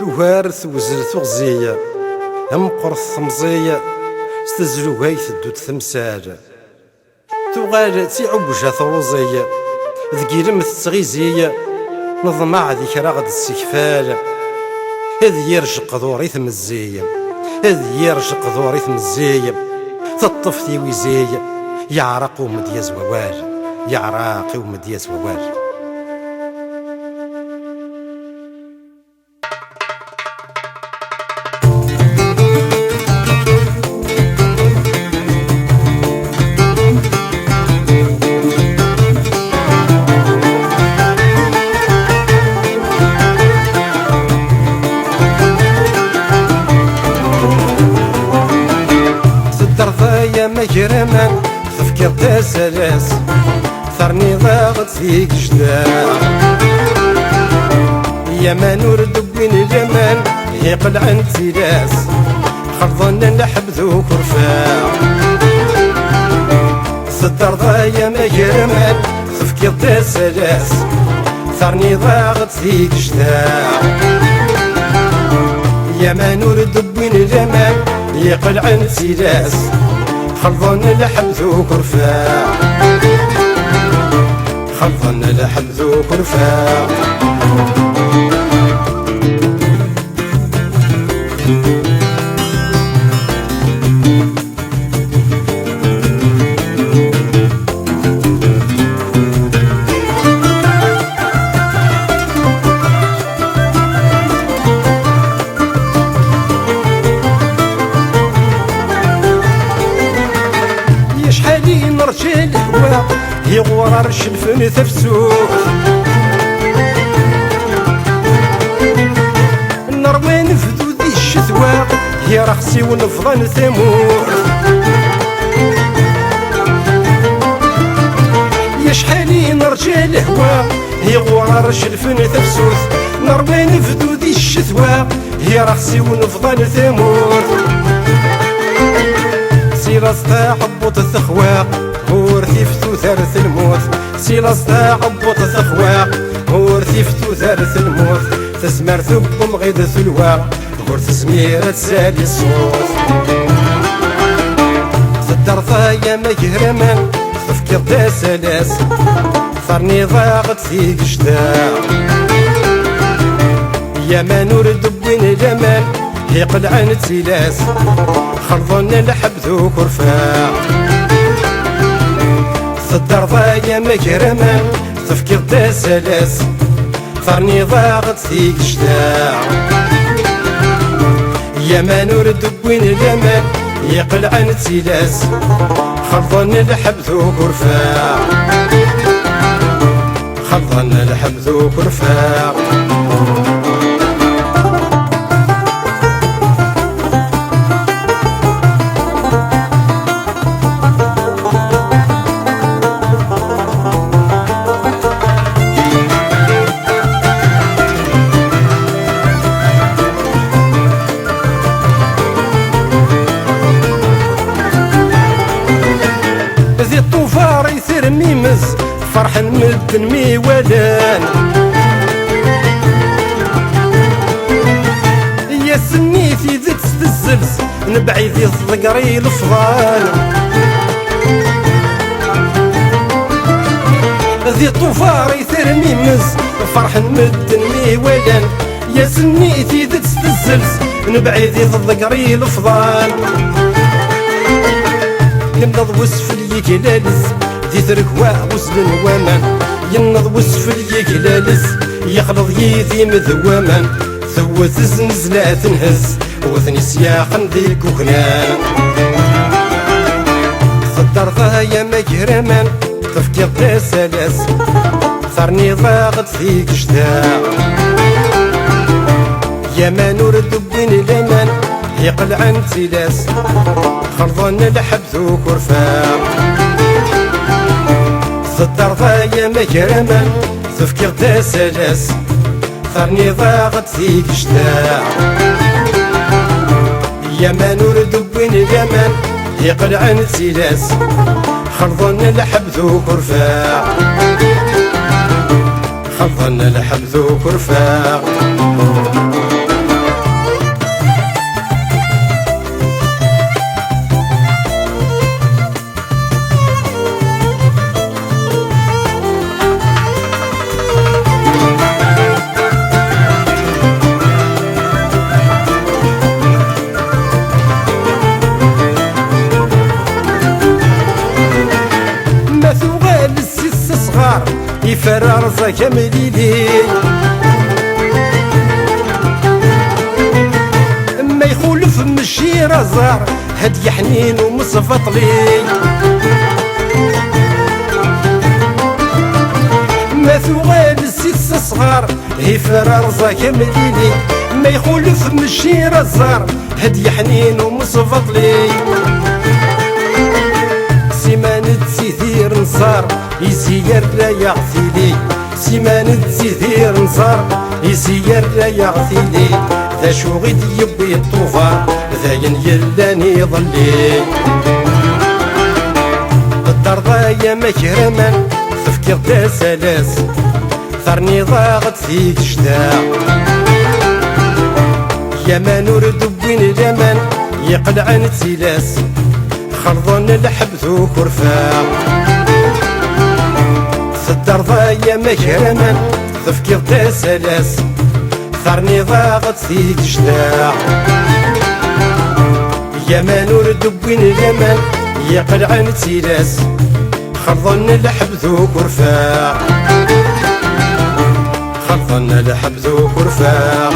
توهارث وزلت غزية هم قرص مزية ستزلو هاي تدوت ثمسال توغال تعبجة ثروزية ذكي رمت تغيزية نظمع ذيك راغد السكفال هذ يرجق ذوري ثمزية هذ يرجق ذوري ثمزية تطفتي ويزية يعرق ومدياز ووال يعراقي ومدياز ووال مجرمان تفكر تسلاس ثرني ضاغط فيك جدار يا ما نور دبين الجمال يقل عن تلاس خرضنا نلحب ذوك رفاع صدر ضايا مجرمان تفكر تسلاس ثرني ضاغط فيك جدار يا ما نور دبين الجمال يقل عن تلاس خلظنا لحم ذوك رفاع خلظنا لحم ذوك رفاع رجال هوا يغور الشلفن تفسوس النروان فدو ذي الشتوى يا رخصي ونفضل ثمور يا شحالين رجال هوا يغور الشلفن تفسوس نروان فدو ذي الشتوى يا رخصي ونفضل ثمور سيلاس تاع عبوط الثخواق ورثيفتو ثالث الموت سيلاس تاع عبوط الثخواق ورثيفتو ثالث الموت تسمر ثب مغيد ثلواق ورث سميرة تسالي الصوت تدرثا يا مجرمان تفكر دا سلاس ثرني ضاغط فيك جداع يا ما نور دبين جمال يقل عن تلاس خلظنا لحب ذوك رفاع صدر ضايا مجرمان تفكر دا سلاس ثرني ضاغط فيك جداع يا ما نور دبين الجمال يقل عن تلاس خلظنا لحب ذوك رفاع خلظنا لحب ذوك رفاع ميمز فرح مدن ميولان يا سنيتي ذيك ستزلز نبعيد يصدقري الفضال ذي طوفاري ثير ميمز فرح مدن ميولان يا سنيتي ذيك ستزلز نبعيد يصدقري الفضال ينض وسف اليكلالز ديثرك وغسل ومان ينض وسف اليكلالز يخلط يدي مذوامان ثوت الزنزلة تنهز وثني سياقا ذيك وكنان صدرتها يا مجرمان تفكر دا سلاس ثرني ضاغط فيك جداع يا ما نور دبين الامان يقل عن تلاس خلظنا لحب ذوك رفاع صدرتها يا مجرمان تفكر دا سلاس ثرني ضاغط فيك جداع يا ما نور دبين اليمن يقل عن تلاس خلظنا لحب ذوك رفاع خلظنا لحب ذوك رفاع يفرر رزاك مليلي ما يخولف مشي رزار هدي حنين ومصفطلي ما ثوغال السيس صغار يفرر رزاك مليلي ما يخولف مشي رزار هدي حنين ومصفطلي سيمان تسيثير نصار يسير لا يعثيلي سيمان تسيثير نصار يسير لا يعثيلي ذا شو غيد يبي الطوفان ذاين يلاني ظلي الدار ضايا مكرما تفكر دا سلاس ثرني ضاغط فيك شتاع يا ما نور دبين اليمن يقلع عن تيلاس خرضون الحبث وكرفاع الدار ضايا مكرما تفكر دا سلاس ثرني ضاغط فيك شتاع يا ما نور دبين اليمن يقلع عن تيلاس خرضن الحبث وكرفاع خرضن الحبث وكرفاع